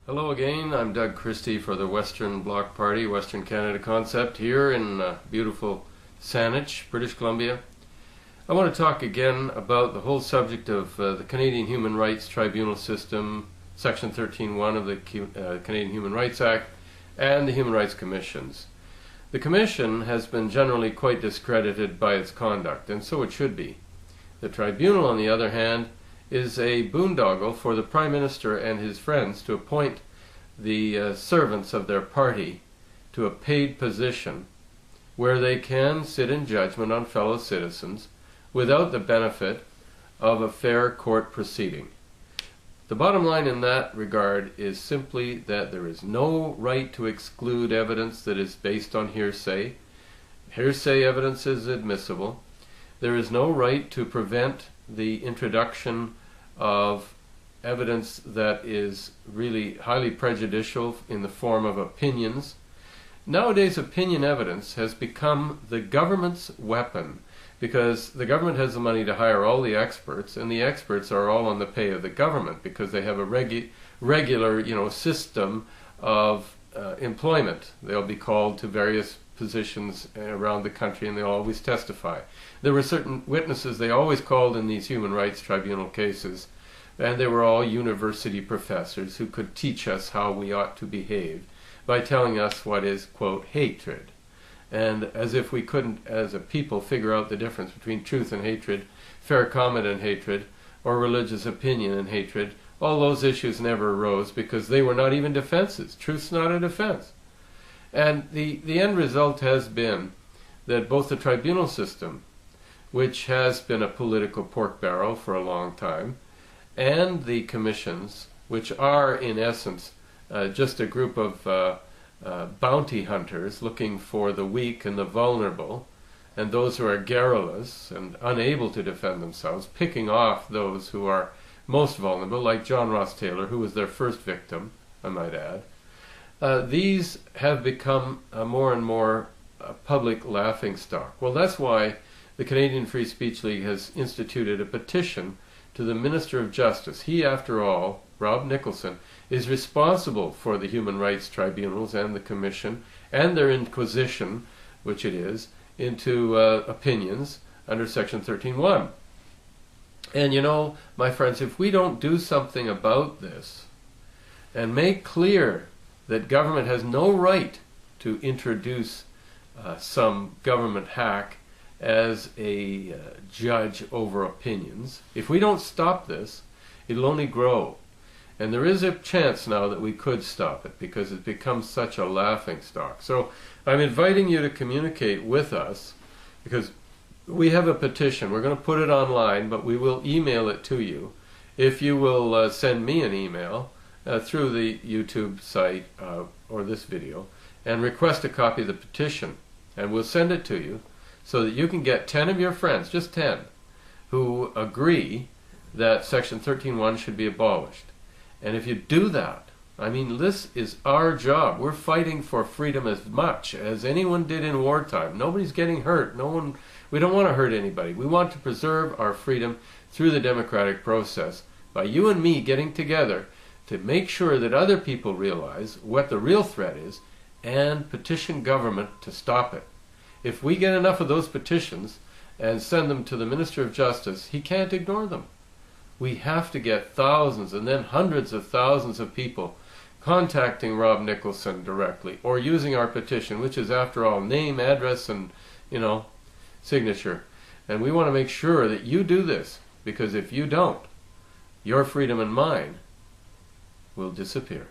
Hello again, I'm Doug Christie for the Western Bloc Party, Western Canada Concept, here in beautiful Saanich, British Columbia. I want to talk again about the whole subject of the Canadian Human Rights Tribunal System, Section 13(1) of the Canadian Human Rights Act, and the Human Rights Commissions. The Commission has been generally quite discredited by its conduct, and so it should be. The Tribunal, on the other hand, is a boondoggle for the Prime Minister and his friends to appoint the servants of their party to a paid position where they can sit in judgment on fellow citizens without the benefit of a fair court proceeding. The bottom line in that regard is simply that there is no right to exclude evidence that is based on hearsay. Hearsay evidence is admissible. There is no right to prevent the introduction of evidence that is really highly prejudicial in the form of opinions. Nowadays, opinion evidence has become the government's weapon because the government has the money to hire all the experts, and the experts are all on the pay of the government because they have a regular system of employment. They'll be called to various positions around the country and they'll always testify. There were certain witnesses they always called in these human rights tribunal cases, and they were all university professors who could teach us how we ought to behave by telling us what is, quote, hatred. And as if we couldn't, as a people, figure out the difference between truth and hatred, fair comment and hatred, or religious opinion and hatred, all those issues never arose because they were not even defenses. Truth's not a defense. And the end result has been that both the tribunal system, which has been a political pork barrel for a long time, and the commissions, which are in essence just a group of bounty hunters looking for the weak and the vulnerable, and those who are garrulous and unable to defend themselves, picking off those who are most vulnerable, like John Ross Taylor, who was their first victim, I might add. These have become more and more public laughingstock. Well, that's why the Canadian Free Speech League has instituted a petition to the Minister of Justice. He, after all, Rob Nicholson, is responsible for the human rights tribunals and the Commission and their inquisition, which it is, into opinions under Section 13(1). And my friends, if we don't do something about this and make clear that government has no right to introduce some government hack as a judge over opinions, if we don't stop this, it'll only grow. And there is a chance now that we could stop it because it becomes such a laughingstock. So I'm inviting you to communicate with us because we have a petition. We're going to put it online, but we will email it to you. If you will send me an email through the YouTube site or this video and request a copy of the petition, and we'll send it to you so that you can get 10 of your friends, just 10, who agree that Section 13(1) should be abolished. And if you do that, I mean, this is our job. We're fighting for freedom as much as anyone did in wartime. Nobody's getting hurt. We don't want to hurt anybody. We want to preserve our freedom through the democratic process by you and me getting together to make sure that other people realize what the real threat is and petition government to stop it. If we get enough of those petitions and send them to the Minister of Justice, he can't ignore them. We have to get thousands and then hundreds of thousands of people contacting Rob Nicholson directly or using our petition, which is, after all, name, address, and signature. And we want to make sure that you do this, because if you don't, your freedom and mine will disappear.